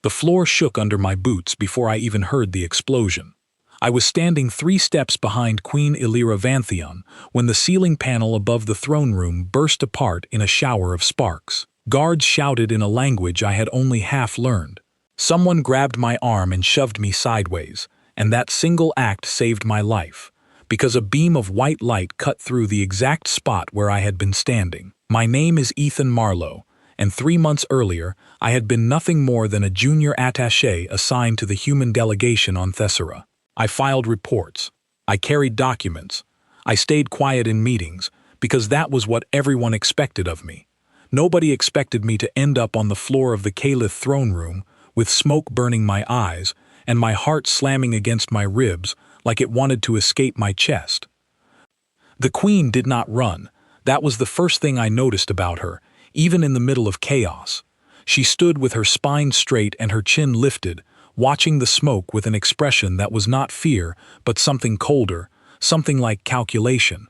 The floor shook under my boots before I even heard the explosion. I was standing 3 steps behind Queen Illyra Vantheon when the ceiling panel above the throne room burst apart in a shower of sparks. Guards shouted in a language I had only half learned. Someone grabbed my arm and shoved me sideways, and that single act saved my life, because a beam of white light cut through the exact spot where I had been standing. My name is Ethan Marlowe, and 3 months earlier I had been nothing more than a junior attaché assigned to the human delegation on Thessera. I filed reports. I carried documents. I stayed quiet in meetings, because that was what everyone expected of me. Nobody expected me to end up on the floor of the Caliph throne room, with smoke burning my eyes, and my heart slamming against my ribs like it wanted to escape my chest. The Queen did not run. That was the first thing I noticed about her, even in the middle of chaos. She stood with her spine straight and her chin lifted, watching the smoke with an expression that was not fear, but something colder, something like calculation.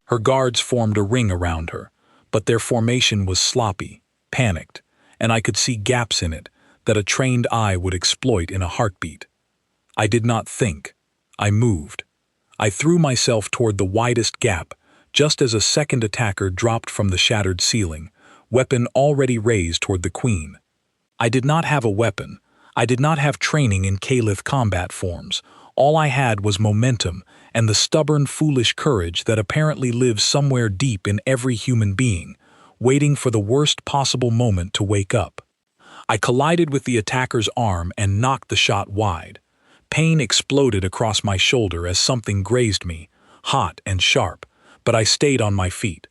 Her guards formed a ring around her, but their formation was sloppy, panicked, and I could see gaps in it that a trained eye would exploit in a heartbeat. I did not think. I moved. I threw myself toward the widest gap, just as a second attacker dropped from the shattered ceiling, weapon already raised toward the Queen. I did not have a weapon. I did not have training in Caliph combat forms. All I had was momentum and the stubborn, foolish courage that apparently lives somewhere deep in every human being, waiting for the worst possible moment to wake up. I collided with the attacker's arm and knocked the shot wide. Pain exploded across my shoulder as something grazed me, hot and sharp, but I stayed on my feet.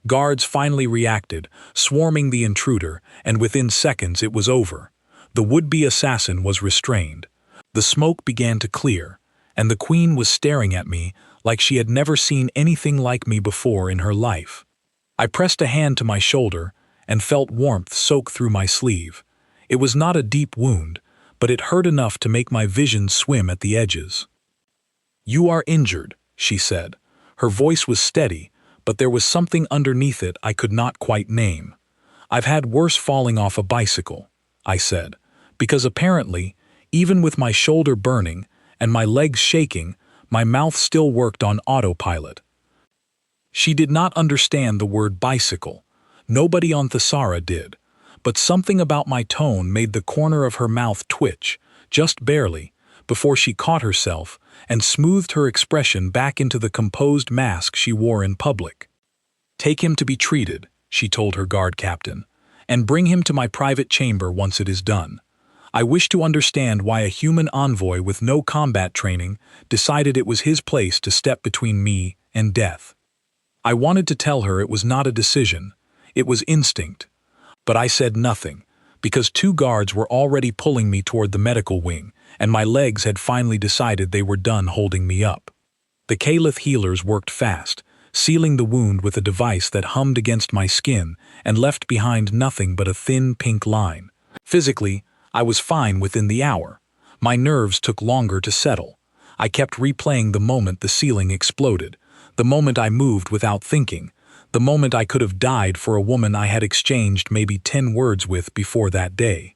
Guards finally reacted, swarming the intruder, and within seconds it was over. The would-be assassin was restrained. The smoke began to clear, and the Queen was staring at me like she had never seen anything like me before in her life. I pressed a hand to my shoulder and felt warmth soak through my sleeve. It was not a deep wound, but it hurt enough to make my vision swim at the edges. "You are injured," she said. Her voice was steady, but there was something underneath it I could not quite name. "I've had worse falling off a bicycle," I said, because apparently, even with my shoulder burning and my legs shaking, my mouth still worked on autopilot. She did not understand the word bicycle. Nobody on Thessera did, but something about my tone made the corner of her mouth twitch, just barely, before she caught herself and smoothed her expression back into the composed mask she wore in public. "Take him to be treated," she told her guard captain, "and bring him to my private chamber once it is done. I wish to understand why a human envoy with no combat training decided it was his place to step between me and death." I wanted to tell her it was not a decision, it was instinct. But I said nothing, because 2 guards were already pulling me toward the medical wing, and my legs had finally decided they were done holding me up. The Caliph healers worked fast, sealing the wound with a device that hummed against my skin and left behind nothing but a thin pink line. Physically, I was fine within the hour. My nerves took longer to settle. I kept replaying the moment the ceiling exploded, the moment I moved without thinking, the moment I could have died for a woman I had exchanged maybe 10 words with before that day.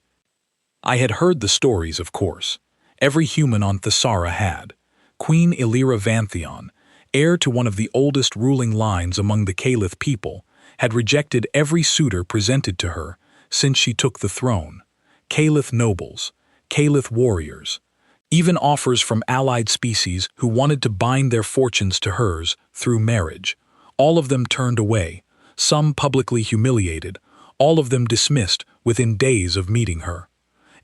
I had heard the stories, of course. Every human on Thessera had. Queen Illyra Vantheon, heir to one of the oldest ruling lines among the Caliph people, had rejected every suitor presented to her since she took the throne. Caliph nobles, Caliph warriors, even offers from allied species who wanted to bind their fortunes to hers through marriage. All of them turned away, some publicly humiliated, all of them dismissed within days of meeting her.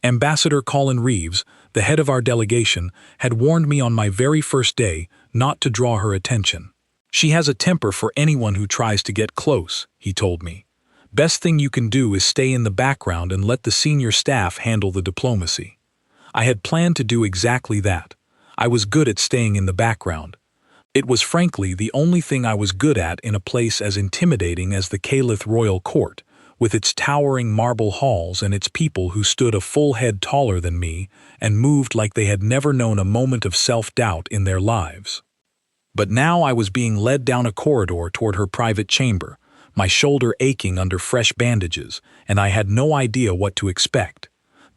Ambassador Colin Reeves, the head of our delegation, had warned me on my very first day not to draw her attention. "She has a temper for anyone who tries to get close," he told me. "Best thing you can do is stay in the background and let the senior staff handle the diplomacy." I had planned to do exactly that. I was good at staying in the background. It was frankly the only thing I was good at in a place as intimidating as the Caliph royal court, with its towering marble halls and its people who stood a full head taller than me and moved like they had never known a moment of self-doubt in their lives. But now I was being led down a corridor toward her private chamber, my shoulder aching under fresh bandages, and I had no idea what to expect.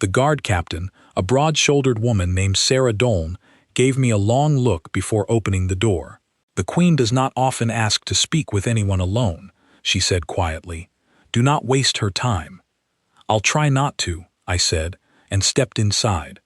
The guard captain, a broad-shouldered woman named Sarah Doln, gave me a long look before opening the door. "The Queen does not often ask to speak with anyone alone," she said quietly. "Do not waste her time." "I'll try not to," I said, and stepped inside.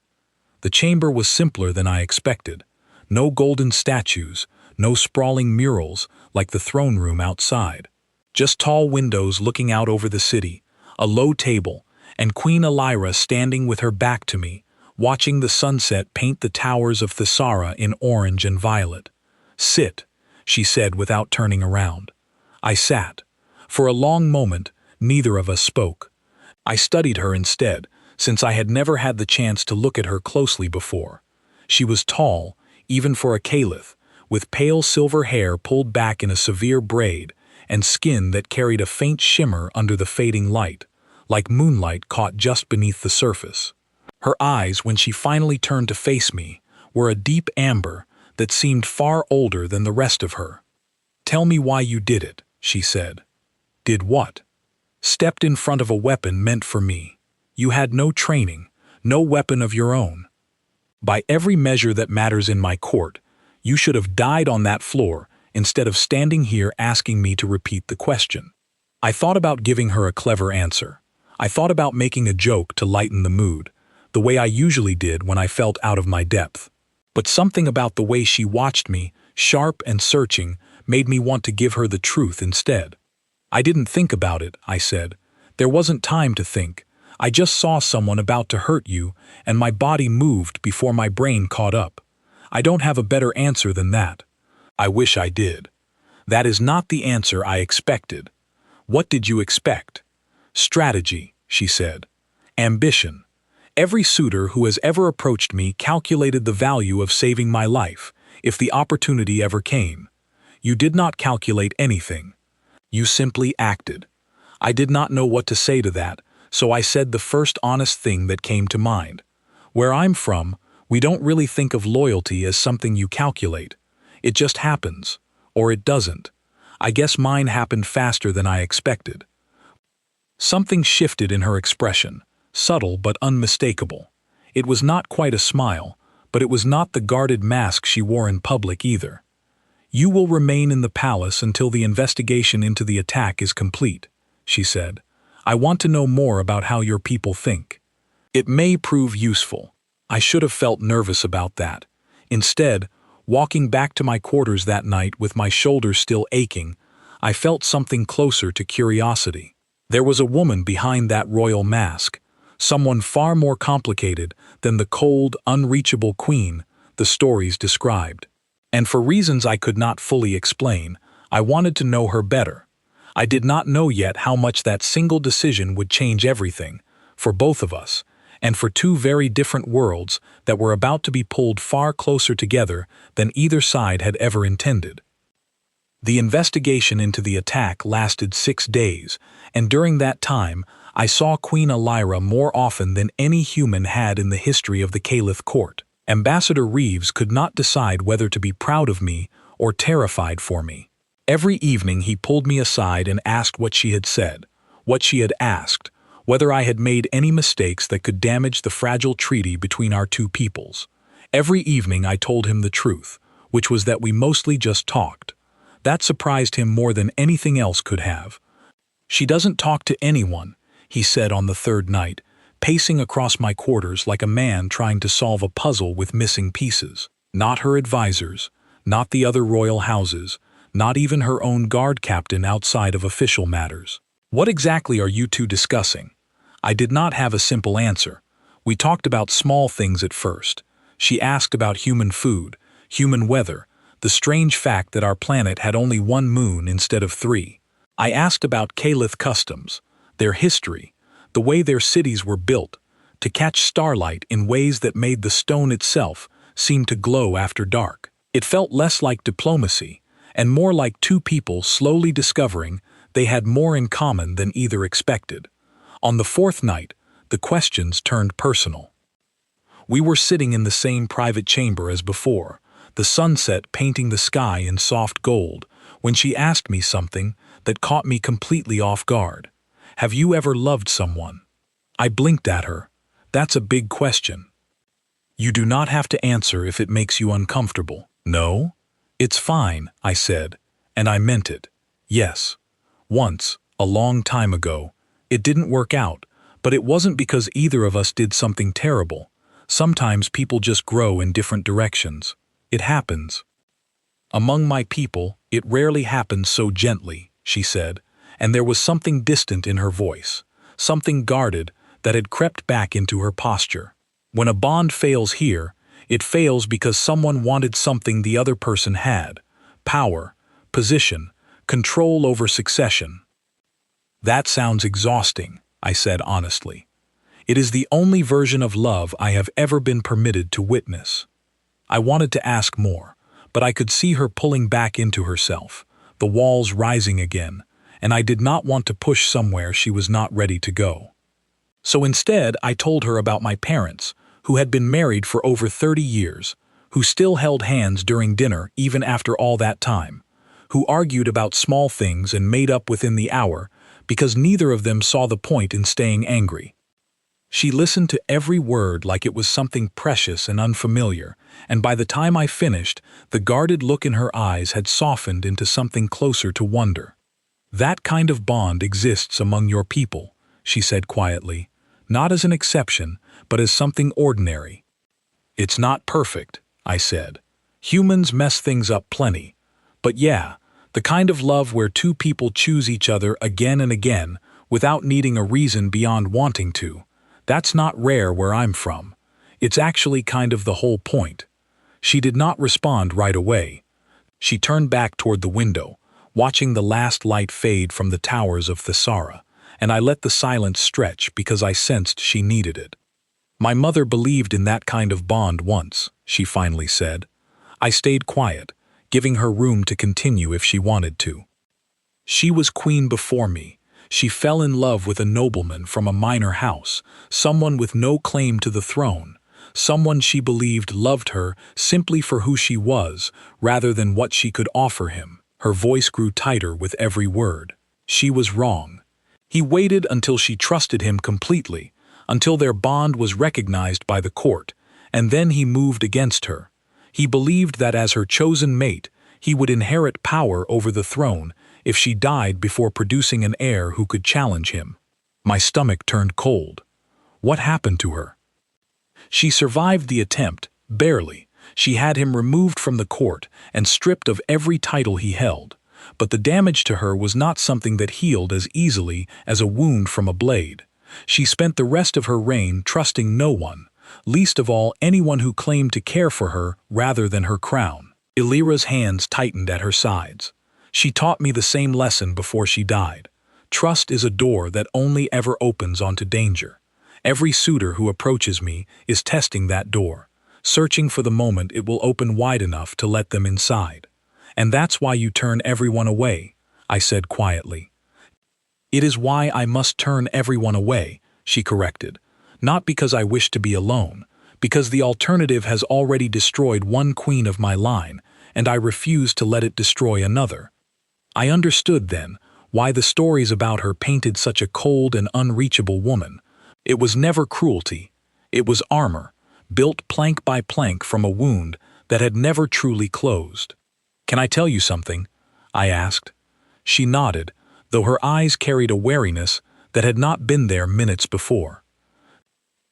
The chamber was simpler than I expected. No golden statues, no sprawling murals like the throne room outside. Just tall windows looking out over the city, a low table, and Queen Elira standing with her back to me, watching the sunset paint the towers of Thessara in orange and violet. "Sit," she said without turning around. I sat. For a long moment, neither of us spoke. I studied her instead, since I had never had the chance to look at her closely before. She was tall, even for a Caliph, with pale silver hair pulled back in a severe braid, and skin that carried a faint shimmer under the fading light, like moonlight caught just beneath the surface. Her eyes, when she finally turned to face me, were a deep amber that seemed far older than the rest of her. "Tell me why you did it," she said. "Did what?" "Stepped in front of a weapon meant for me. You had no training, no weapon of your own. By every measure that matters in my court, you should have died on that floor instead of standing here asking me to repeat the question." I thought about giving her a clever answer. I thought about making a joke to lighten the mood, the way I usually did when I felt out of my depth. But something about the way she watched me, sharp and searching, made me want to give her the truth instead. "I didn't think about it," I said. "There wasn't time to think. I just saw someone about to hurt you, and my body moved before my brain caught up. I don't have a better answer than that." "I wish I did." "That is not the answer I expected." "What did you expect?" "Strategy," she said. "Ambition. Every suitor who has ever approached me calculated the value of saving my life, if the opportunity ever came. You did not calculate anything. You simply acted. I did not know what to say to that, so I said the first honest thing that came to mind. Where I'm from, we don't really think of loyalty as something you calculate. It just happens. Or it doesn't. I guess mine happened faster than I expected." Something shifted in her expression, subtle but unmistakable. It was not quite a smile, but it was not the guarded mask she wore in public either. "You will remain in the palace until the investigation into the attack is complete," she said. "I want to know more about how your people think. It may prove useful." I should have felt nervous about that. Instead, walking back to my quarters that night with my shoulders still aching, I felt something closer to curiosity. There was a woman behind that royal mask, someone far more complicated than the cold, unreachable queen the stories described. And for reasons I could not fully explain, I wanted to know her better. I did not know yet how much that single decision would change everything, for both of us, and for two very different worlds that were about to be pulled far closer together than either side had ever intended. The investigation into the attack lasted 6 days, and during that time I saw Queen Elira more often than any human had in the history of the Caliph court. Ambassador Reeves could not decide whether to be proud of me or terrified for me. Every evening he pulled me aside and asked what she had said, what she had asked, whether I had made any mistakes that could damage the fragile treaty between our two peoples. Every evening I told him the truth, which was that we mostly just talked. That surprised him more than anything else could have. "She doesn't talk to anyone," he said on the third night, pacing across my quarters like a man trying to solve a puzzle with missing pieces. "Not her advisors, not the other royal houses, not even her own guard captain outside of official matters." "What exactly are you two discussing?" I did not have a simple answer. We talked about small things at first. She asked about human food, human weather, the strange fact that our planet had only one moon instead of 3. I asked about Caliph customs, their history, the way their cities were built, to catch starlight in ways that made the stone itself seem to glow after dark. It felt less like diplomacy, and more like two people slowly discovering they had more in common than either expected. On the 4th night, the questions turned personal. We were sitting in the same private chamber as before, the sunset painting the sky in soft gold, when she asked me something that caught me completely off guard. "Have you ever loved someone?" I blinked at her. That's a big question. You do not have to answer if it makes you uncomfortable. No? It's fine, I said, and I meant it. Yes. Once, a long time ago, it didn't work out, but it wasn't because either of us did something terrible. Sometimes people just grow in different directions. It happens. Among my people, it rarely happens so gently, she said, and there was something distant in her voice, something guarded that had crept back into her posture. When a bond fails here, it fails because someone wanted something the other person had: power, position, control over succession. That sounds exhausting, I said honestly. It is the only version of love I have ever been permitted to witness. I wanted to ask more, but I could see her pulling back into herself, the walls rising again, and I did not want to push somewhere she was not ready to go. So instead, I told her about my parents, who had been married for over 30 years, who still held hands during dinner even after all that time, who argued about small things and made up within the hour because neither of them saw the point in staying angry. She listened to every word like it was something precious and unfamiliar, and by the time I finished, the guarded look in her eyes had softened into something closer to wonder. That kind of bond exists among your people, she said quietly, not as an exception, but as something ordinary. It's not perfect, I said. Humans mess things up plenty. But yeah, the kind of love where two people choose each other again and again without needing a reason beyond wanting to. That's not rare where I'm from. It's actually kind of the whole point. She did not respond right away. She turned back toward the window, watching the last light fade from the towers of Thesara, and I let the silence stretch because I sensed she needed it. My mother believed in that kind of bond once, she finally said. I stayed quiet, giving her room to continue if she wanted to. She was queen before me. She fell in love with a nobleman from a minor house, someone with no claim to the throne, someone she believed loved her simply for who she was rather than what she could offer him. Her voice grew tighter with every word. She was wrong. He waited until she trusted him completely, until their bond was recognized by the court, and then he moved against her. He believed that as her chosen mate, he would inherit power over the throne if she died before producing an heir who could challenge him. My stomach turned cold. What happened to her? She survived the attempt, barely. She had him removed from the court and stripped of every title he held. But the damage to her was not something that healed as easily as a wound from a blade. She spent the rest of her reign trusting no one, least of all anyone who claimed to care for her rather than her crown. Illyra's hands tightened at her sides. She taught me the same lesson before she died. Trust is a door that only ever opens onto danger. Every suitor who approaches me is testing that door, searching for the moment it will open wide enough to let them inside. And that's why you turn everyone away, I said quietly. It is why I must turn everyone away, she corrected. Not because I wish to be alone, because the alternative has already destroyed one queen of my line, and I refuse to let it destroy another. I understood then why the stories about her painted such a cold and unreachable woman. It was never cruelty. It was armor, built plank by plank from a wound that had never truly closed. Can I tell you something? I asked. She nodded, though her eyes carried a wariness that had not been there minutes before.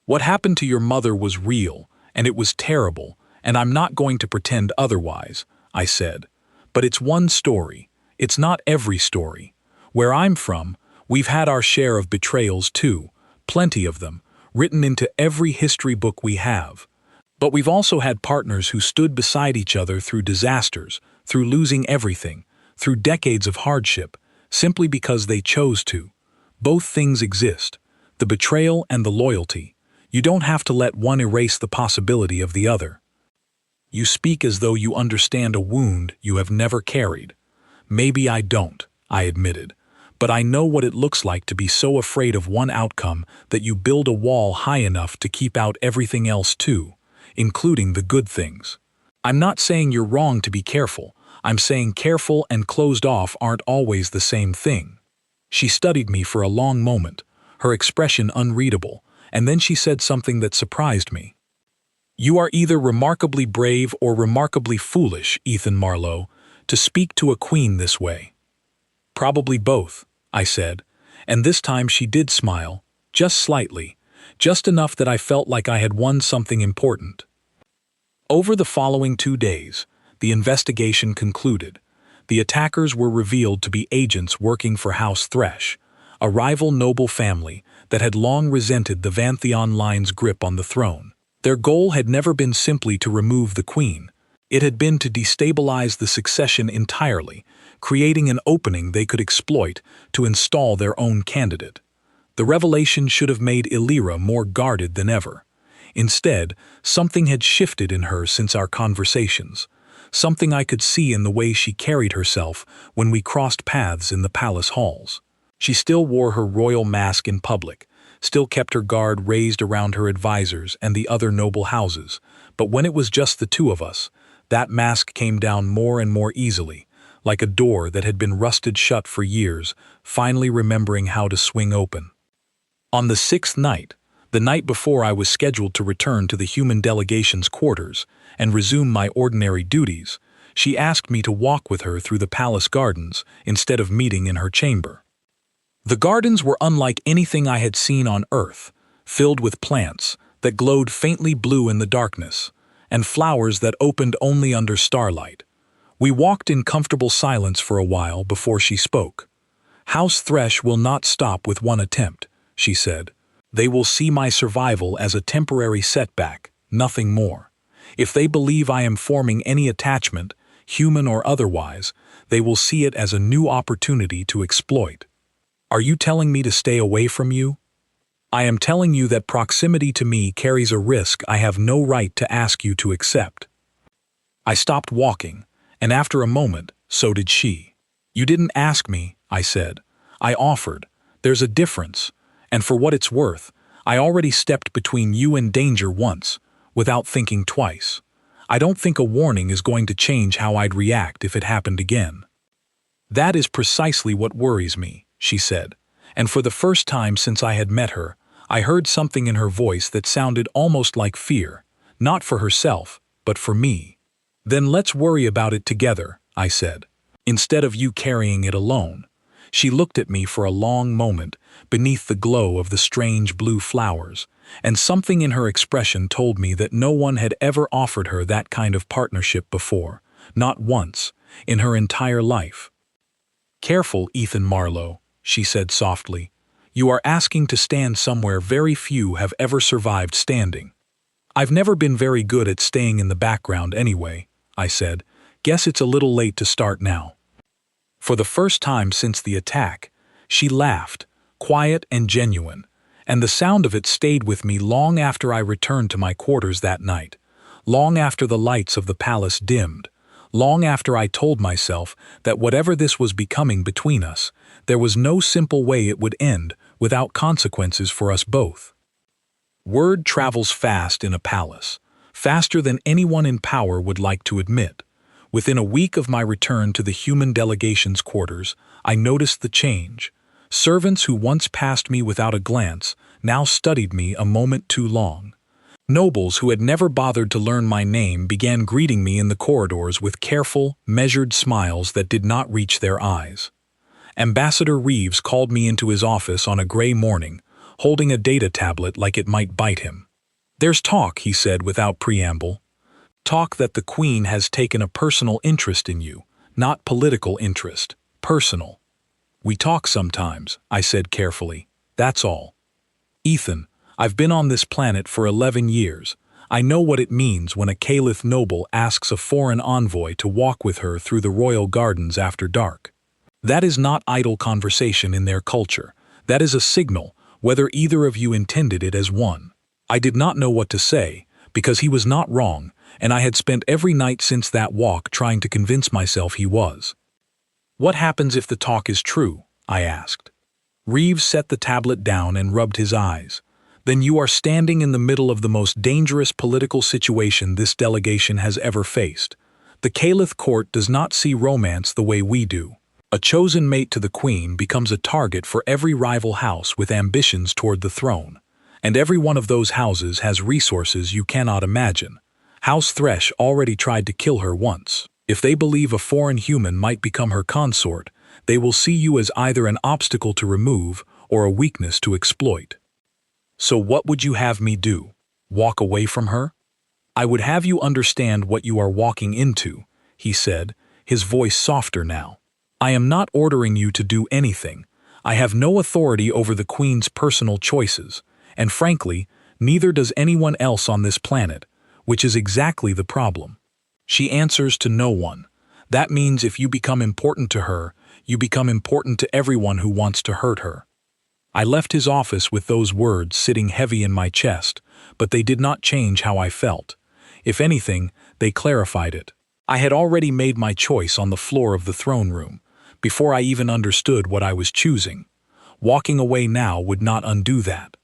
What happened to your mother was real, and it was terrible, and I'm not going to pretend otherwise, I said. But it's one story. It's not every story. Where I'm from, we've had our share of betrayals too, plenty of them, written into every history book we have. But we've also had partners who stood beside each other through disasters, through losing everything, through decades of hardship, simply because they chose to. Both things exist, the betrayal and the loyalty. You don't have to let one erase the possibility of the other. You speak as though you understand a wound you have never carried. Maybe I don't, I admitted, but I know what it looks like to be so afraid of one outcome that you build a wall high enough to keep out everything else too, including the good things. I'm not saying you're wrong to be careful. I'm saying careful and closed off aren't always the same thing. She studied me for a long moment, her expression unreadable, and then she said something that surprised me. "You are either remarkably brave or remarkably foolish, Ethan Marlowe, to speak to a queen this way." "Probably both," I said, and this time she did smile, just slightly, just enough that I felt like I had won something important. Over the following 2 days, the investigation concluded. The attackers were revealed to be agents working for House Thresh, a rival noble family that had long resented the Vantheon line's grip on the throne. Their goal had never been simply to remove the queen. It had been to destabilize the succession entirely, creating an opening they could exploit to install their own candidate. The revelation should have made Illyra more guarded than ever. Instead, something had shifted in her since our conversations. Something I could see in the way she carried herself when we crossed paths in the palace halls. She still wore her royal mask in public, still kept her guard raised around her advisors and the other noble houses, but when it was just the two of us, that mask came down more and more easily, like a door that had been rusted shut for years, finally remembering how to swing open. On the 6th night, the night before I was scheduled to return to the human delegation's quarters and resume my ordinary duties, she asked me to walk with her through the palace gardens instead of meeting in her chamber. The gardens were unlike anything I had seen on Earth, filled with plants that glowed faintly blue in the darkness, and flowers that opened only under starlight. We walked in comfortable silence for a while before she spoke. "House Thresh will not stop with one attempt," she said. "They will see my survival as a temporary setback, nothing more. If they believe I am forming any attachment, human or otherwise, they will see it as a new opportunity to exploit." "Are you telling me to stay away from you?" "I am telling you that proximity to me carries a risk I have no right to ask you to accept." I stopped walking, and after a moment, so did she. "You didn't ask me," I said. "I offered. There's a difference. And for what it's worth, I already stepped between you and danger once, without thinking twice. I don't think a warning is going to change how I'd react if it happened again." "That is precisely what worries me," she said, and for the first time since I had met her, I heard something in her voice that sounded almost like fear, not for herself, but for me. "Then let's worry about it together," I said, "instead of you carrying it alone." She looked at me for a long moment, beneath the glow of the strange blue flowers, and something in her expression told me that no one had ever offered her that kind of partnership before, not once, in her entire life. "Careful, Ethan Marlowe," she said softly. "You are asking to stand somewhere very few have ever survived standing." "I've never been very good at staying in the background anyway," I said. "Guess it's a little late to start now." For the first time since the attack, she laughed, quiet and genuine, and the sound of it stayed with me long after I returned to my quarters that night, long after the lights of the palace dimmed, long after I told myself that whatever this was becoming between us, there was no simple way it would end without consequences for us both. Word travels fast in a palace, faster than anyone in power would like to admit. Within a week of my return to the human delegation's quarters, I noticed the change. Servants who once passed me without a glance now studied me a moment too long. Nobles who had never bothered to learn my name began greeting me in the corridors with careful, measured smiles that did not reach their eyes. Ambassador Reeves called me into his office on a gray morning, holding a data tablet like it might bite him. "There's talk," he said without preamble. "Talk that the Queen has taken a personal interest in you, not political interest, personal." "We talk sometimes," I said carefully. "That's all. Ethan, I've been on this planet for 11 years. I know what it means when a Caliph noble asks a foreign envoy to walk with her through the royal gardens after dark. That is not idle conversation in their culture. That is a signal, whether either of you intended it as one." I did not know what to say, because he was not wrong, and I had spent every night since that walk trying to convince myself he was. "What happens if the talk is true?" I asked. Reeves set the tablet down and rubbed his eyes. "Then you are standing in the middle of the most dangerous political situation this delegation has ever faced. The Caliph court does not see romance the way we do. A chosen mate to the Queen becomes a target for every rival house with ambitions toward the throne. And every one of those houses has resources you cannot imagine. House Thresh already tried to kill her once. If they believe a foreign human might become her consort, they will see you as either an obstacle to remove or a weakness to exploit. So what would you have me do? Walk away from her? I would have you understand what you are walking into, he said, his voice softer now. I am not ordering you to do anything. I have no authority over the Queen's personal choices, and frankly, neither does anyone else on this planet, which is exactly the problem. She answers to no one. That means if you become important to her, you become important to everyone who wants to hurt her. I left his office with those words sitting heavy in my chest, but they did not change how I felt. If anything, they clarified it. I had already made my choice on the floor of the throne room, before I even understood what I was choosing. Walking away now would not undo that.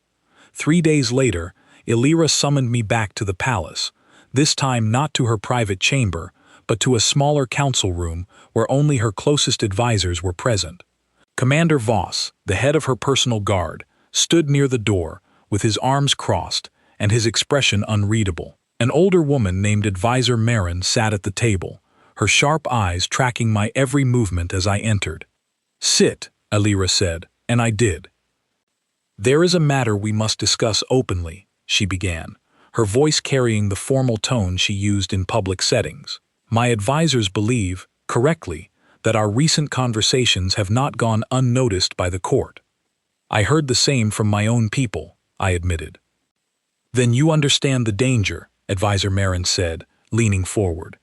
3 days later, Illyra summoned me back to the palace, this time not to her private chamber, but to a smaller council room where only her closest advisors were present. Commander Voss, the head of her personal guard, stood near the door, with his arms crossed and his expression unreadable. An older woman named Advisor Marin sat at the table, her sharp eyes tracking my every movement as I entered. "Sit," Illyra said, and I did. "There is a matter we must discuss openly," she began, her voice carrying the formal tone she used in public settings. "My advisors believe, correctly, that our recent conversations have not gone unnoticed by the court." "I heard the same from my own people," I admitted. "Then you understand the danger," Advisor Marin said, leaning forward.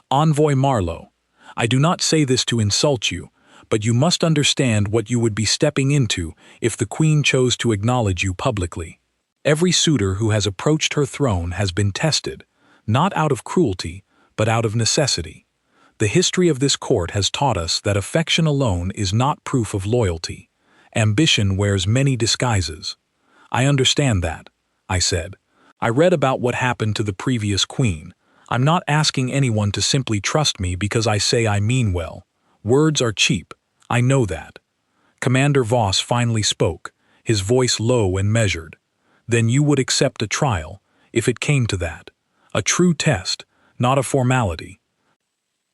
"Envoy Marlowe, I do not say this to insult you, but you must understand what you would be stepping into if the Queen chose to acknowledge you publicly. Every suitor who has approached her throne has been tested, not out of cruelty, but out of necessity. The history of this court has taught us that affection alone is not proof of loyalty. Ambition wears many disguises." "I understand that," I said. "I read about what happened to the previous queen. I'm not asking anyone to simply trust me because I say I mean well. Words are cheap. I know that." Commander Voss finally spoke, his voice low and measured. "Then you would accept a trial, if it came to that. A true test, not a formality."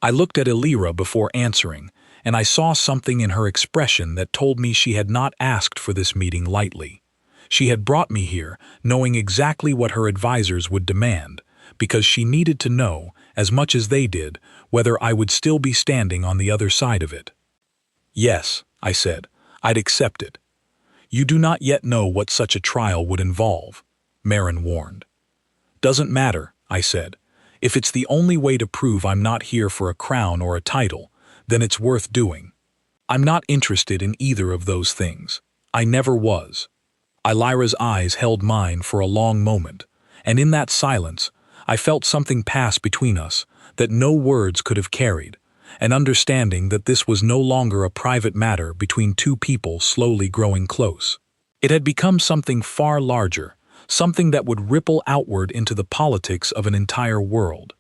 I looked at Illyra before answering, and I saw something in her expression that told me she had not asked for this meeting lightly. She had brought me here, knowing exactly what her advisors would demand, because she needed to know, as much as they did, whether I would still be standing on the other side of it. "Yes," I said, "I'd accept it." "You do not yet know what such a trial would involve," Marin warned. "Doesn't matter," I said. "If it's the only way to prove I'm not here for a crown or a title, then it's worth doing. I'm not interested in either of those things. I never was." Illyra's eyes held mine for a long moment, and in that silence, I felt something pass between us that no words could have carried, an understanding that this was no longer a private matter between two people slowly growing close. It had become something far larger, something that would ripple outward into the politics of an entire world.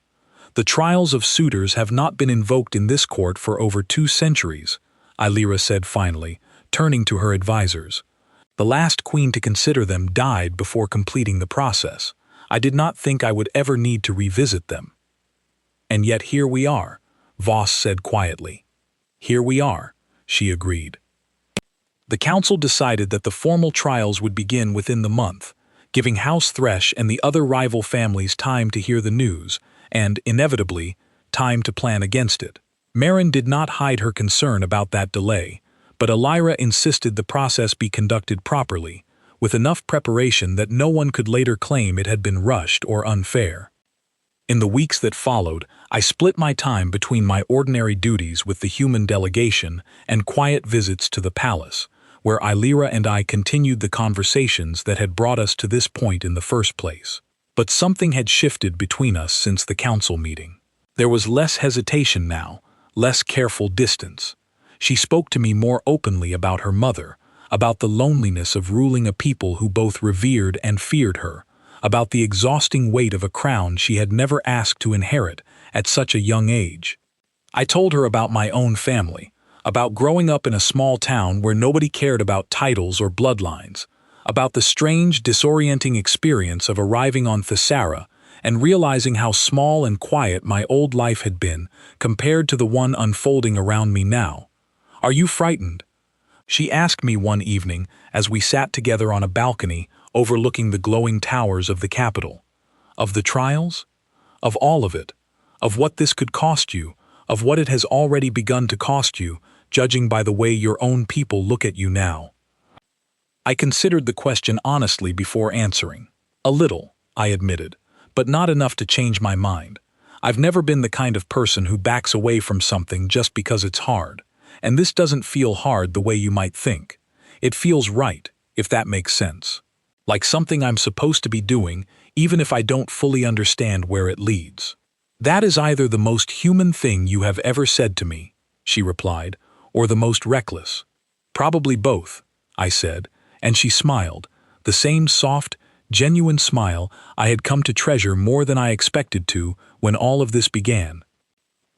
"The trials of suitors have not been invoked in this court for over 2 centuries, Illyra said finally, turning to her advisors. "The last queen to consider them died before completing the process. I did not think I would ever need to revisit them." "And yet here we are," Voss said quietly. "Here we are," she agreed. The council decided that the formal trials would begin within the month, giving House Thresh and the other rival families time to hear the news, and, inevitably, time to plan against it. Marin did not hide her concern about that delay, but Illyra insisted the process be conducted properly, with enough preparation that no one could later claim it had been rushed or unfair. In the weeks that followed, I split my time between my ordinary duties with the human delegation and quiet visits to the palace, where Illyra and I continued the conversations that had brought us to this point in the first place. But something had shifted between us since the council meeting. There was less hesitation now, less careful distance. She spoke to me more openly about her mother, about the loneliness of ruling a people who both revered and feared her, about the exhausting weight of a crown she had never asked to inherit at such a young age. I told her about my own family, about growing up in a small town where nobody cared about titles or bloodlines, about the strange, disorienting experience of arriving on Thessara and realizing how small and quiet my old life had been compared to the one unfolding around me now. "Are you frightened?" she asked me one evening as we sat together on a balcony overlooking the glowing towers of the capital. "Of the trials? Of all of it? Of what this could cost you? Of what it has already begun to cost you, judging by the way your own people look at you now?" I considered the question honestly before answering. "A little," I admitted, "but not enough to change my mind. I've never been the kind of person who backs away from something just because it's hard. And this doesn't feel hard the way you might think. It feels right, if that makes sense. Like something I'm supposed to be doing, even if I don't fully understand where it leads." "That is either the most human thing you have ever said to me," she replied, "or the most reckless." "Probably both," I said, and she smiled, the same soft, genuine smile I had come to treasure more than I expected to when all of this began.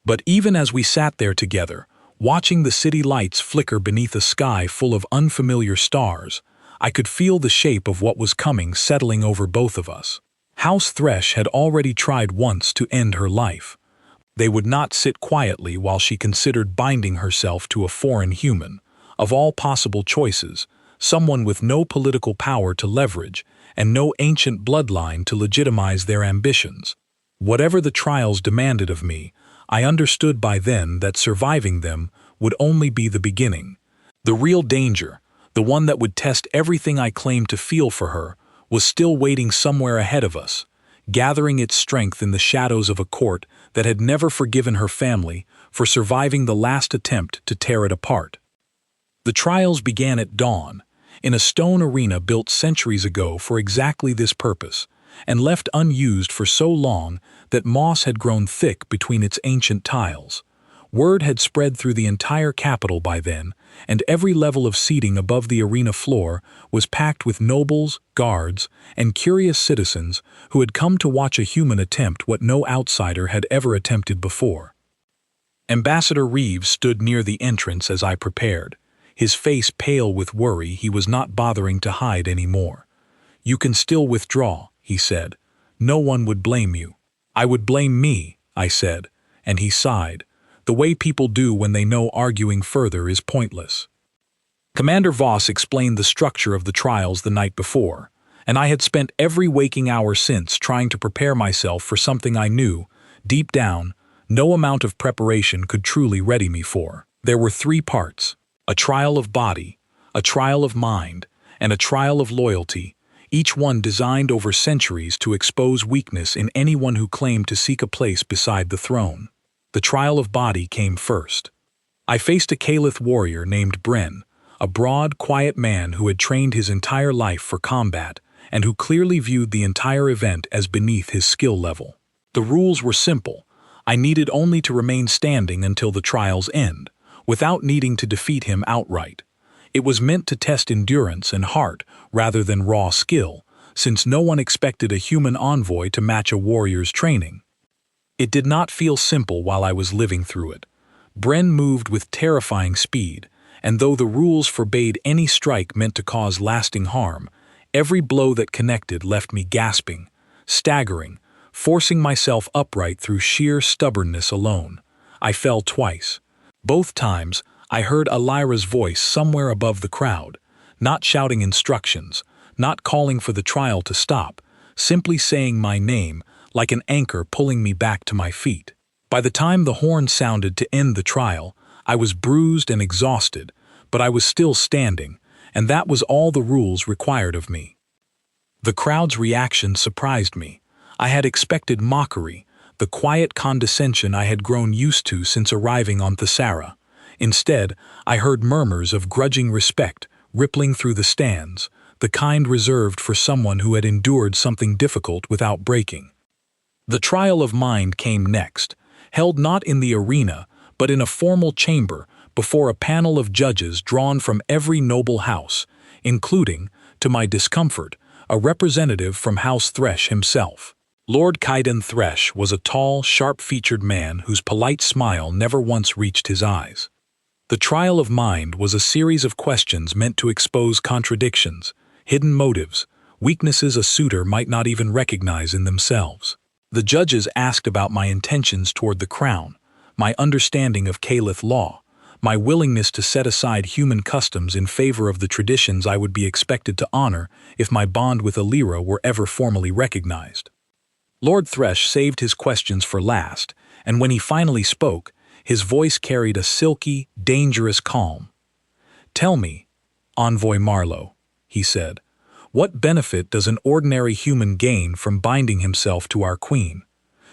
But even as we sat there together, watching the city lights flicker beneath a sky full of unfamiliar stars, I could feel the shape of what was coming settling over both of us. House Thresh had already tried once to end her life. They would not sit quietly while she considered binding herself to a foreign human, of all possible choices, someone with no political power to leverage and no ancient bloodline to legitimize their ambitions. Whatever the trials demanded of me, I understood by then that surviving them would only be the beginning. The real danger, the one that would test everything I claimed to feel for her, was still waiting somewhere ahead of us, gathering its strength in the shadows of a court that had never forgiven her family for surviving the last attempt to tear it apart. The trials began at dawn, in a stone arena built centuries ago for exactly this purpose, and left unused for so long that moss had grown thick between its ancient tiles. Word had spread through the entire capital by then, and every level of seating above the arena floor was packed with nobles, guards, and curious citizens who had come to watch a human attempt what no outsider had ever attempted before. Ambassador Reeves stood near the entrance as I prepared, his face pale with worry he was not bothering to hide anymore. "You can still withdraw," he said. "No one would blame you." "I would blame me," I said, and he sighed, the way people do when they know arguing further is pointless. Commander Voss explained the structure of the trials the night before, and I had spent every waking hour since trying to prepare myself for something I knew, deep down, no amount of preparation could truly ready me for. There were 3 parts: a trial of body, a trial of mind, and a trial of loyalty, each one designed over centuries to expose weakness in anyone who claimed to seek a place beside the throne. The trial of body came first. I faced a Caliph warrior named Bren, a broad, quiet man who had trained his entire life for combat and who clearly viewed the entire event as beneath his skill level. The rules were simple. I needed only to remain standing until the trial's end, without needing to defeat him outright. It was meant to test endurance and heart rather than raw skill, since no one expected a human envoy to match a warrior's training. It did not feel simple while I was living through it. Bren moved with terrifying speed, and though the rules forbade any strike meant to cause lasting harm, every blow that connected left me gasping, staggering, forcing myself upright through sheer stubbornness alone. I fell twice. Both times, I heard Alira's voice somewhere above the crowd, not shouting instructions, not calling for the trial to stop, simply saying my name like an anchor pulling me back to my feet. By the time the horn sounded to end the trial, I was bruised and exhausted, but I was still standing, and that was all the rules required of me. The crowd's reaction surprised me. I had expected mockery, the quiet condescension I had grown used to since arriving on Thessara. Instead, I heard murmurs of grudging respect rippling through the stands, the kind reserved for someone who had endured something difficult without breaking. The trial of mind came next, held not in the arena, but in a formal chamber before a panel of judges drawn from every noble house, including, to my discomfort, a representative from House Thresh himself. Lord Kaiden Thresh was a tall, sharp-featured man whose polite smile never once reached his eyes. The trial of mind was a series of questions meant to expose contradictions, hidden motives, weaknesses a suitor might not even recognize in themselves. The judges asked about my intentions toward the crown, my understanding of Caliph law, my willingness to set aside human customs in favor of the traditions I would be expected to honor if my bond with Illyra were ever formally recognized. Lord Thresh saved his questions for last, and when he finally spoke, his voice carried a silky, dangerous calm. "Tell me, Envoy Marlowe," he said, "what benefit does an ordinary human gain from binding himself to our queen?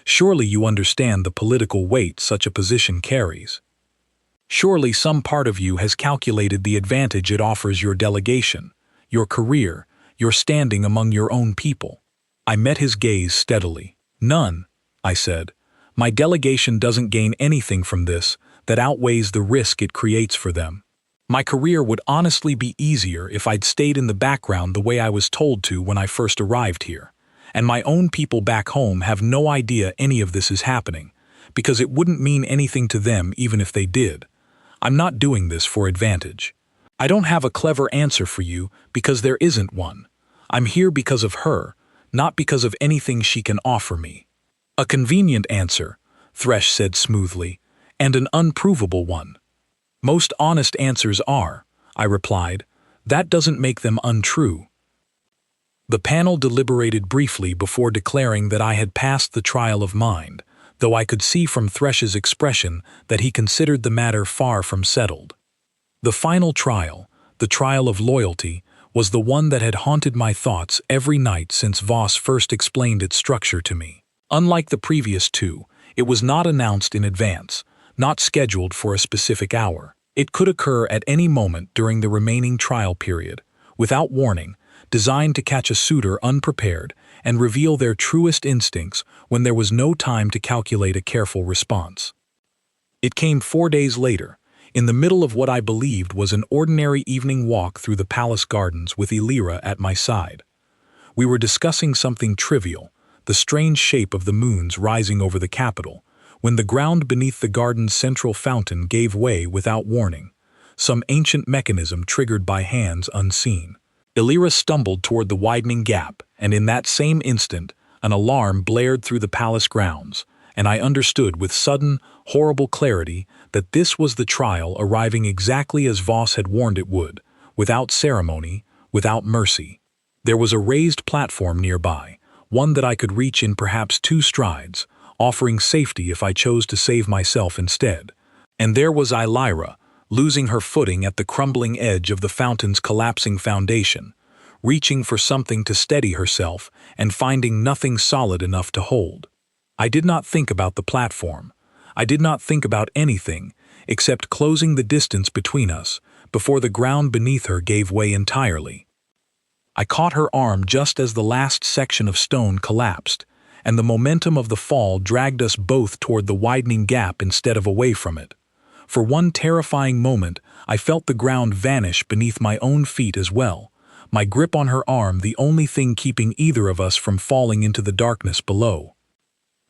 Surely you understand the political weight such a position carries. Surely some part of you has calculated the advantage it offers your delegation, your career, your standing among your own people." I met his gaze steadily. "None," I said. "My delegation doesn't gain anything from this that outweighs the risk it creates for them. My career would honestly be easier if I'd stayed in the background the way I was told to when I first arrived here, and my own people back home have no idea any of this is happening, because it wouldn't mean anything to them even if they did. I'm not doing this for advantage. I don't have a clever answer for you because there isn't one. I'm here because of her, not because of anything she can offer me." "A convenient answer," Thresh said smoothly, "and an unprovable one." "Most honest answers are," I replied. "That doesn't make them untrue." The panel deliberated briefly before declaring that I had passed the trial of mind, though I could see from Thresh's expression that he considered the matter far from settled. The final trial, the trial of loyalty, was the one that had haunted my thoughts every night since Voss first explained its structure to me. Unlike the previous two, it was not announced in advance, not scheduled for a specific hour. It could occur at any moment during the remaining trial period, without warning, designed to catch a suitor unprepared and reveal their truest instincts when there was no time to calculate a careful response. It came 4 days later, in the middle of what I believed was an ordinary evening walk through the palace gardens with Illyra at my side. We were discussing something trivial, the strange shape of the moons rising over the capital, when the ground beneath the garden's central fountain gave way without warning, some ancient mechanism triggered by hands unseen. Illyra stumbled toward the widening gap, and in that same instant, an alarm blared through the palace grounds, and I understood with sudden, horrible clarity that this was the trial arriving exactly as Voss had warned it would, without ceremony, without mercy. There was a raised platform nearby, one that I could reach in perhaps 2 strides, offering safety if I chose to save myself instead. And there was Illyra, losing her footing at the crumbling edge of the fountain's collapsing foundation, reaching for something to steady herself and finding nothing solid enough to hold. I did not think about the platform. I did not think about anything except closing the distance between us before the ground beneath her gave way entirely. I caught her arm just as the last section of stone collapsed, and the momentum of the fall dragged us both toward the widening gap instead of away from it. For one terrifying moment, I felt the ground vanish beneath my own feet as well, my grip on her arm the only thing keeping either of us from falling into the darkness below.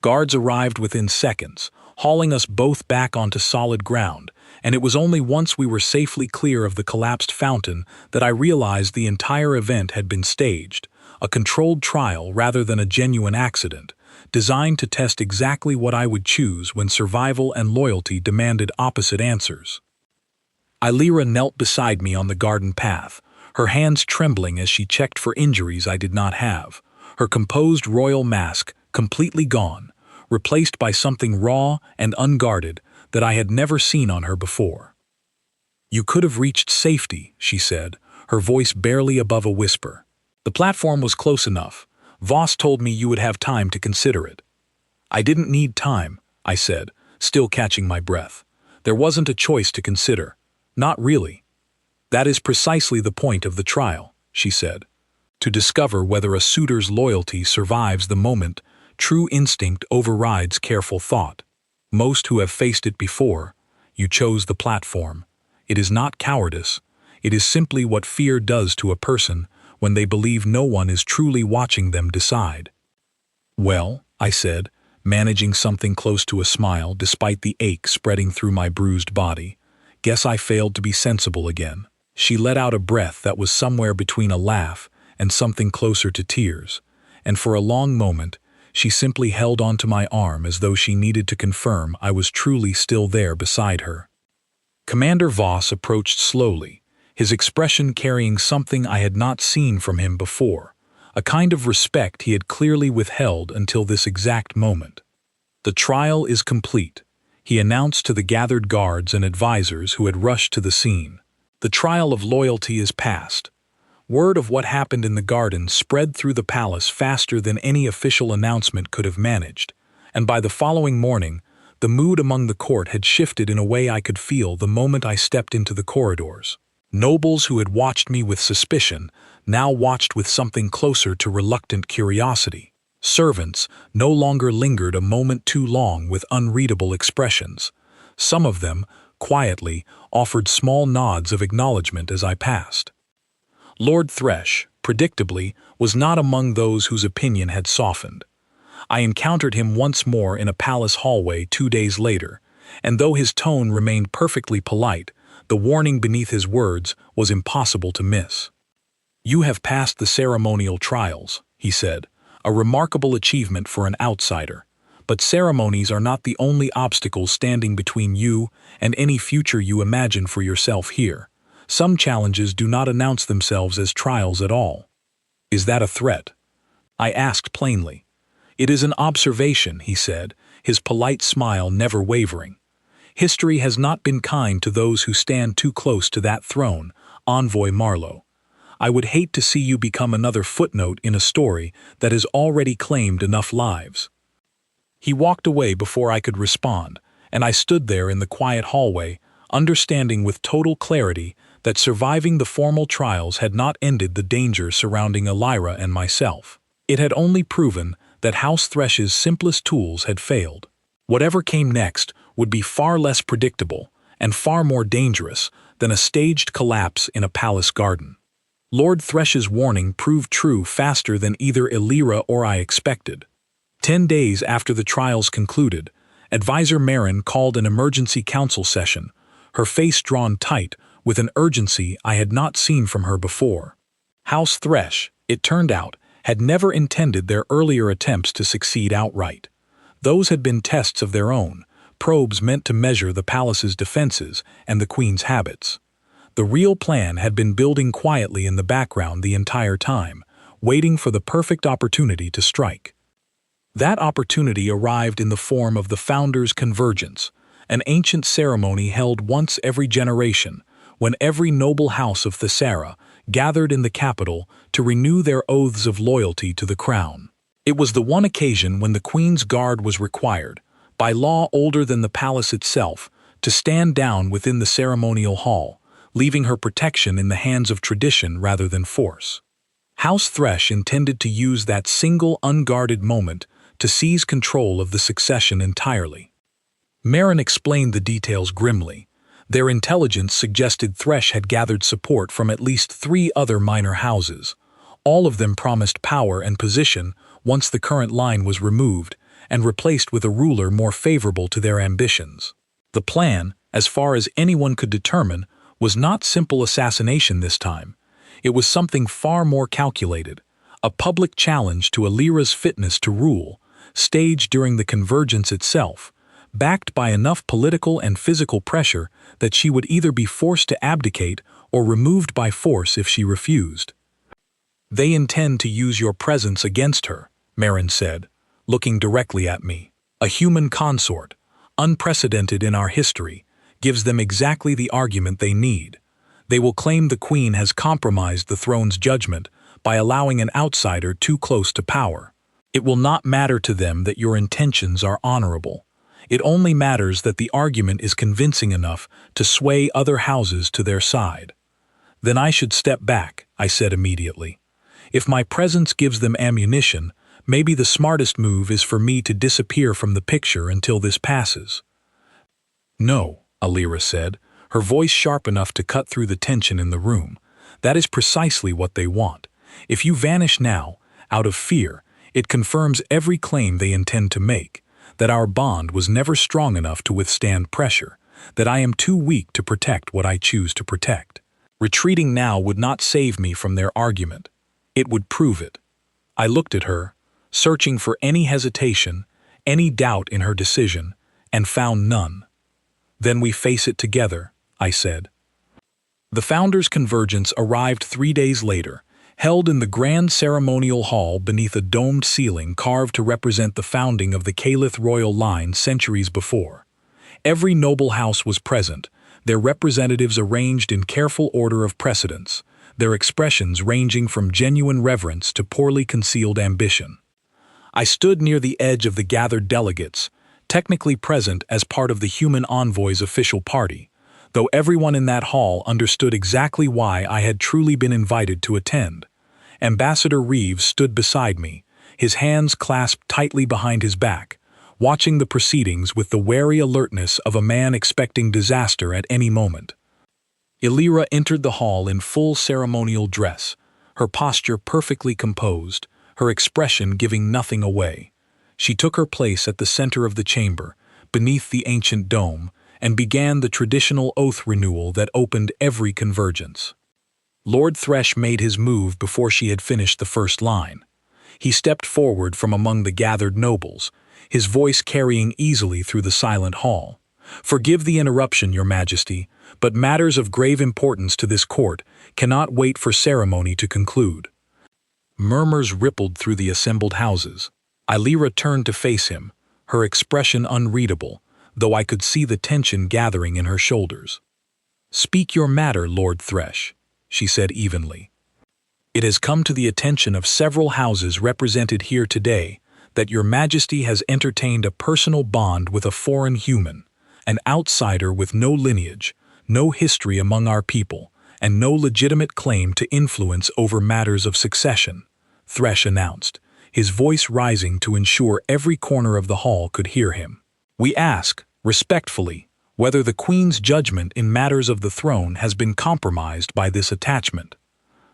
Guards arrived within seconds, hauling us both back onto solid ground, and it was only once we were safely clear of the collapsed fountain that I realized the entire event had been staged, a controlled trial rather than a genuine accident, designed to test exactly what I would choose when survival and loyalty demanded opposite answers. Illyra knelt beside me on the garden path, her hands trembling as she checked for injuries I did not have, her composed royal mask completely gone, replaced by something raw and unguarded that I had never seen on her before. "You could have reached safety," she said, her voice barely above a whisper. "The platform was close enough. Voss told me you would have time to consider it." "I didn't need time," I said, still catching my breath. "There wasn't a choice to consider. Not really." "That is precisely the point of the trial," she said. "To discover whether a suitor's loyalty survives the moment true instinct overrides careful thought. Most who have faced it before, you chose the platform. It is not cowardice. It is simply what fear does to a person when they believe no one is truly watching them decide." "Well," I said, managing something close to a smile despite the ache spreading through my bruised body, "guess I failed to be sensible again." She let out a breath that was somewhere between a laugh and something closer to tears, and for a long moment, she simply held onto my arm as though she needed to confirm I was truly still there beside her. Commander Voss approached slowly, his expression carrying something I had not seen from him before, a kind of respect he had clearly withheld until this exact moment. "The trial is complete," he announced to the gathered guards and advisors who had rushed to the scene. "The trial of loyalty is past." Word of what happened in the garden spread through the palace faster than any official announcement could have managed, and by the following morning, the mood among the court had shifted in a way I could feel the moment I stepped into the corridors. Nobles who had watched me with suspicion now watched with something closer to reluctant curiosity. Servants no longer lingered a moment too long with unreadable expressions. Some of them, quietly, offered small nods of acknowledgement as I passed. Lord Thresh, predictably, was not among those whose opinion had softened. I encountered him once more in a palace hallway 2 days later, and though his tone remained perfectly polite, the warning beneath his words was impossible to miss. "You have passed the ceremonial trials," he said, "a remarkable achievement for an outsider. But ceremonies are not the only obstacles standing between you and any future you imagine for yourself here. Some challenges do not announce themselves as trials at all." "Is that a threat?" I asked plainly. "It is an observation," he said, his polite smile never wavering. "History has not been kind to those who stand too close to that throne, Envoy Marlowe. I would hate to see you become another footnote in a story that has already claimed enough lives." He walked away before I could respond, and I stood there in the quiet hallway, understanding with total clarity that surviving the formal trials had not ended the danger surrounding Elira and myself. It had only proven that House Thresh's simplest tools had failed. Whatever came next would be far less predictable and far more dangerous than a staged collapse in a palace garden. Lord Thresh's warning proved true faster than either Elira or I expected. 10 days after the trials concluded, Advisor Marin called an emergency council session, her face drawn tight with an urgency I had not seen from her before. House Thresh, it turned out, had never intended their earlier attempts to succeed outright. Those had been tests of their own, probes meant to measure the palace's defenses and the Queen's habits. The real plan had been building quietly in the background the entire time, waiting for the perfect opportunity to strike. That opportunity arrived in the form of the Founders' Convergence, an ancient ceremony held once every generation, when every noble house of Thessara gathered in the capital to renew their oaths of loyalty to the crown. It was the one occasion when the Queen's Guard was required, by law older than the palace itself, to stand down within the ceremonial hall, leaving her protection in the hands of tradition rather than force. House Thresh intended to use that single unguarded moment to seize control of the succession entirely. Marin explained the details grimly. Their intelligence suggested Thresh had gathered support from at least 3 other minor houses. All of them promised power and position once the current line was removed and replaced with a ruler more favorable to their ambitions. The plan, as far as anyone could determine, was not simple assassination this time. It was something far more calculated, a public challenge to Elira's fitness to rule, staged during the convergence itself, backed by enough political and physical pressure that she would either be forced to abdicate or removed by force if she refused. "They intend to use your presence against her," Marin said, looking directly at me. "A human consort, unprecedented in our history, gives them exactly the argument they need. They will claim the Queen has compromised the throne's judgment by allowing an outsider too close to power. It will not matter to them that your intentions are honorable. It only matters that the argument is convincing enough to sway other houses to their side." "Then I should step back," I said immediately. "If my presence gives them ammunition, maybe the smartest move is for me to disappear from the picture until this passes." "No," Elira said, her voice sharp enough to cut through the tension in the room. "That is precisely what they want. If you vanish now, out of fear, it confirms every claim they intend to make, that our bond was never strong enough to withstand pressure, that I am too weak to protect what I choose to protect. Retreating now would not save me from their argument. It would prove it. I looked at her, searching for any hesitation, any doubt in her decision, and found none. "Then we face it together," I said. The Founders' Convergence arrived 3 days later, held in the grand ceremonial hall beneath a domed ceiling carved to represent the founding of the Caliph royal line centuries before. Every noble house was present, their representatives arranged in careful order of precedence, their expressions ranging from genuine reverence to poorly concealed ambition. I stood near the edge of the gathered delegates, technically present as part of the human envoy's official party, though everyone in that hall understood exactly why I had truly been invited to attend. Ambassador Reeves stood beside me, his hands clasped tightly behind his back, watching the proceedings with the wary alertness of a man expecting disaster at any moment. Illyra entered the hall in full ceremonial dress, her posture perfectly composed, her expression giving nothing away. She took her place at the center of the chamber, beneath the ancient dome, and began the traditional oath renewal that opened every convergence. Lord Thresh made his move before she had finished the first line. He stepped forward from among the gathered nobles, his voice carrying easily through the silent hall. "Forgive the interruption, Your Majesty, but matters of grave importance to this court cannot wait for ceremony to conclude." Murmurs rippled through the assembled houses. Illyra turned to face him, her expression unreadable, though I could see the tension gathering in her shoulders. "Speak your matter, Lord Thresh," she said evenly. "It has come to the attention of several houses represented here today that Your Majesty has entertained a personal bond with a foreign human, an outsider with no lineage, no history among our people, and no legitimate claim to influence over matters of succession," Thresh announced, his voice rising to ensure every corner of the hall could hear him. "We ask, respectfully, whether the Queen's judgment in matters of the throne has been compromised by this attachment.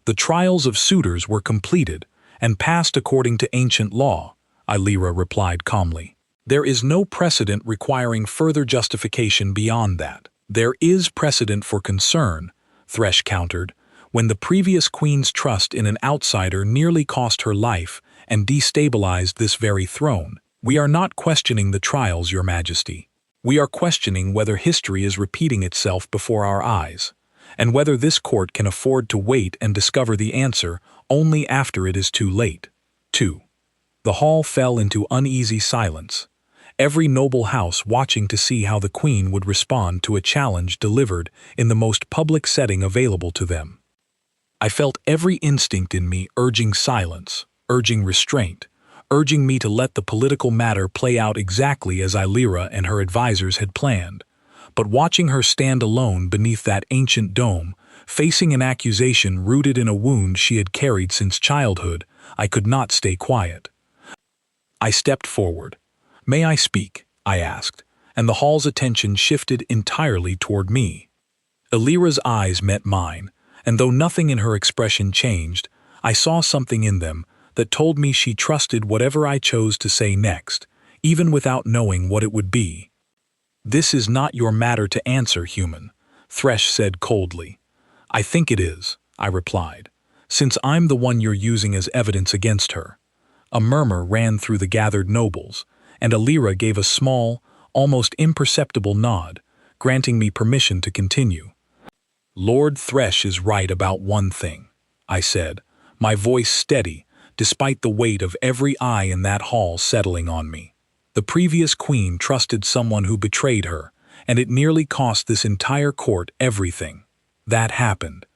The trials of suitors were completed and passed according to ancient law," Illyra replied calmly. "There is no precedent requiring further justification beyond that." "There is precedent for concern," Thresh countered, "when the previous Queen's trust in an outsider nearly cost her life and destabilized this very throne. We are not questioning the trials, Your Majesty. We are questioning whether history is repeating itself before our eyes, and whether this court can afford to wait and discover the answer only after it is too late." 2. The hall fell into uneasy silence, every noble house watching to see how the Queen would respond to a challenge delivered in the most public setting available to them. I felt every instinct in me urging silence, urging restraint, urging me to let the political matter play out exactly as Illyra and her advisors had planned. But watching her stand alone beneath that ancient dome, facing an accusation rooted in a wound she had carried since childhood, I could not stay quiet. I stepped forward. "May I speak?" I asked, and the hall's attention shifted entirely toward me. Illyra's eyes met mine, and though nothing in her expression changed, I saw something in them that told me she trusted whatever I chose to say next, even without knowing what it would be. "This is not your matter to answer, human," Thresh said coldly. "I think it is," I replied, "since I'm the one you're using as evidence against her." A murmur ran through the gathered nobles, and Illyra gave a small, almost imperceptible nod, granting me permission to continue. "Lord Thresh is right about one thing," I said, my voice steady, despite the weight of every eye in that hall settling on me. "The previous Queen trusted someone who betrayed her, and it nearly cost this entire court everything. That happened.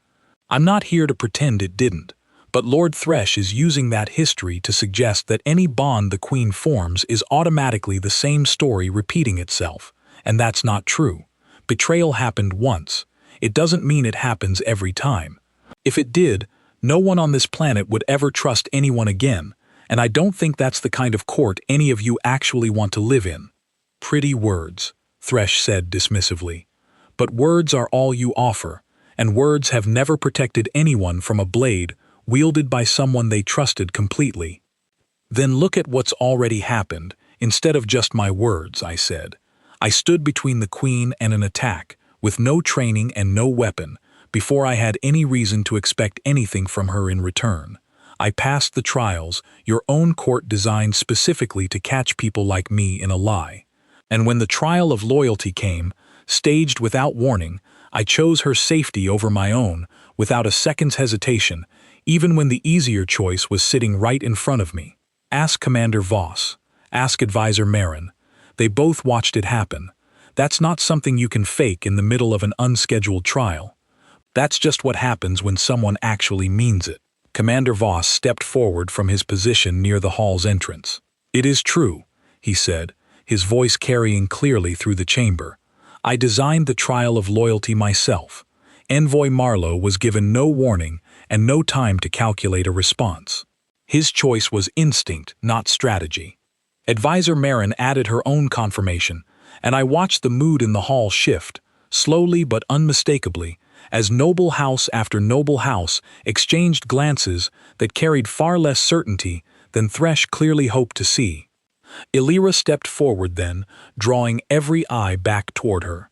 I'm not here to pretend it didn't, but Lord Thresh is using that history to suggest that any bond the Queen forms is automatically the same story repeating itself, and that's not true. Betrayal happened once. It doesn't mean it happens every time. If it did, no one on this planet would ever trust anyone again, and I don't think that's the kind of court any of you actually want to live in." "Pretty words," Thresh said dismissively. "But words are all you offer, and words have never protected anyone from a blade wielded by someone they trusted completely." "Then look at what's already happened, instead of just my words," I said. "I stood between the Queen and an attack, with no training and no weapon, before I had any reason to expect anything from her in return. I passed the trials, your own court designed specifically to catch people like me in a lie. And when the trial of loyalty came, staged without warning, I chose her safety over my own, without a second's hesitation, even when the easier choice was sitting right in front of me. Ask Commander Voss. Ask Advisor Marin. They both watched it happen. That's not something you can fake in the middle of an unscheduled trial. That's just what happens when someone actually means it. Commander Voss stepped forward from his position near the hall's entrance. "It is true," he said, his voice carrying clearly through the chamber. "I designed the trial of loyalty myself. Envoy Marlowe was given no warning and no time to calculate a response. His choice was instinct, not strategy." Advisor Marin added her own confirmation, and I watched the mood in the hall shift, slowly but unmistakably, as noble house after noble house exchanged glances that carried far less certainty than Thresh clearly hoped to see. Illyra stepped forward then, drawing every eye back toward her.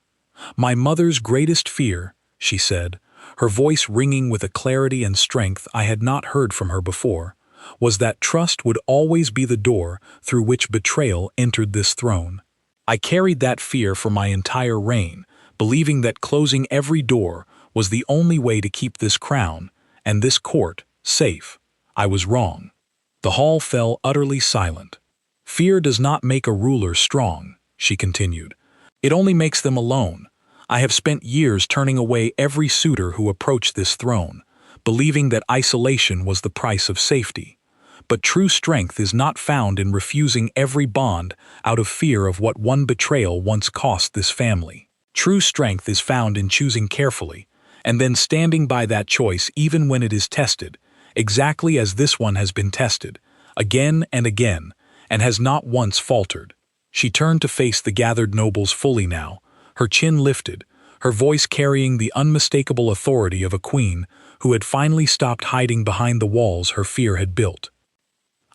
"My mother's greatest fear," she said, her voice ringing with a clarity and strength I had not heard from her before, was that trust would always be the door through which betrayal entered this throne. I carried that fear for my entire reign, believing that closing every door was the only way to keep this crown, and this court, safe. I was wrong. The hall fell utterly silent. "Fear does not make a ruler strong," she continued. "It only makes them alone. I have spent years turning away every suitor who approached this throne, believing that isolation was the price of safety. But true strength is not found in refusing every bond out of fear of what one betrayal once cost this family. True strength is found in choosing carefully, and then standing by that choice even when it is tested, exactly as this one has been tested, again and again, and has not once faltered." She turned to face the gathered nobles fully now, her chin lifted, her voice carrying the unmistakable authority of a queen who had finally stopped hiding behind the walls her fear had built.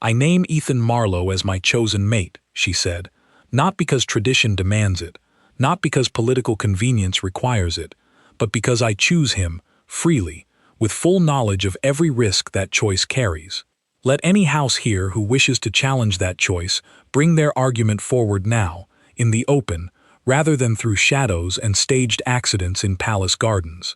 "I name Ethan Marlowe as my chosen mate," she said, "not because tradition demands it, not because political convenience requires it, but because I choose him, freely, with full knowledge of every risk that choice carries. Let any house here who wishes to challenge that choice bring their argument forward now, in the open, rather than through shadows and staged accidents in palace gardens."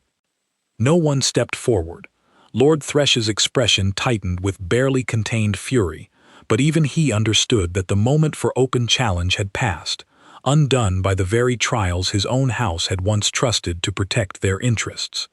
No one stepped forward. Lord Thresh's expression tightened with barely contained fury, but even he understood that the moment for open challenge had passed, undone by the very trials his own house had once trusted to protect their interests.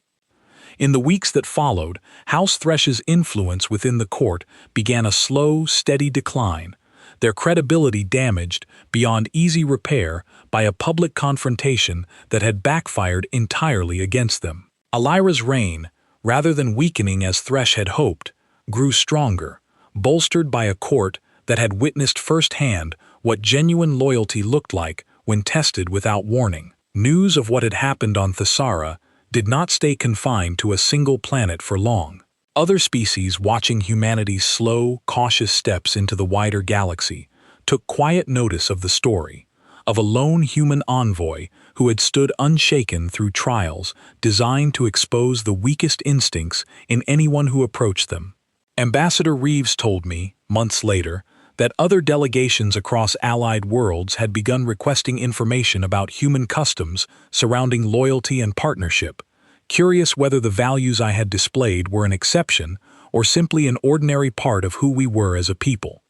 In the weeks that followed, House Thresh's influence within the court began a slow, steady decline, their credibility damaged beyond easy repair by a public confrontation that had backfired entirely against them. Illyra's reign, rather than weakening as Thresh had hoped, grew stronger, bolstered by a court that had witnessed firsthand what genuine loyalty looked like when tested without warning. News of what had happened on Thessara did not stay confined to a single planet for long. Other species watching humanity's slow, cautious steps into the wider galaxy took quiet notice of the story, of a lone human envoy who had stood unshaken through trials designed to expose the weakest instincts in anyone who approached them. Ambassador Reeves told me, months later, that other delegations across allied worlds had begun requesting information about human customs surrounding loyalty and partnership, curious whether the values I had displayed were an exception or simply an ordinary part of who we were as a people.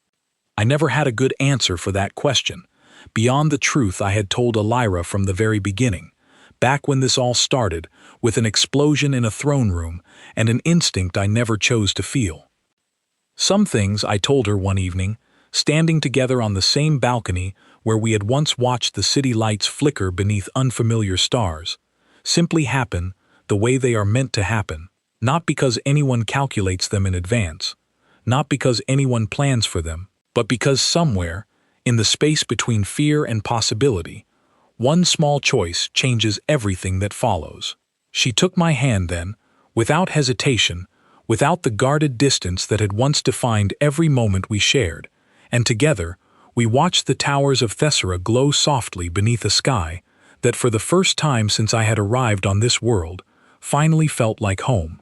I never had a good answer for that question, beyond the truth I had told Illyra from the very beginning, back when this all started, with an explosion in a throne room and an instinct I never chose to feel. Some things, I told her one evening, standing together on the same balcony where we had once watched the city lights flicker beneath unfamiliar stars, simply happen the way they are meant to happen, not because anyone calculates them in advance, not because anyone plans for them, but because somewhere, in the space between fear and possibility, one small choice changes everything that follows. She took my hand then, without hesitation, without the guarded distance that had once defined every moment we shared, and together we watched the towers of Thessara glow softly beneath a sky that, for the first time since I had arrived on this world, finally felt like home.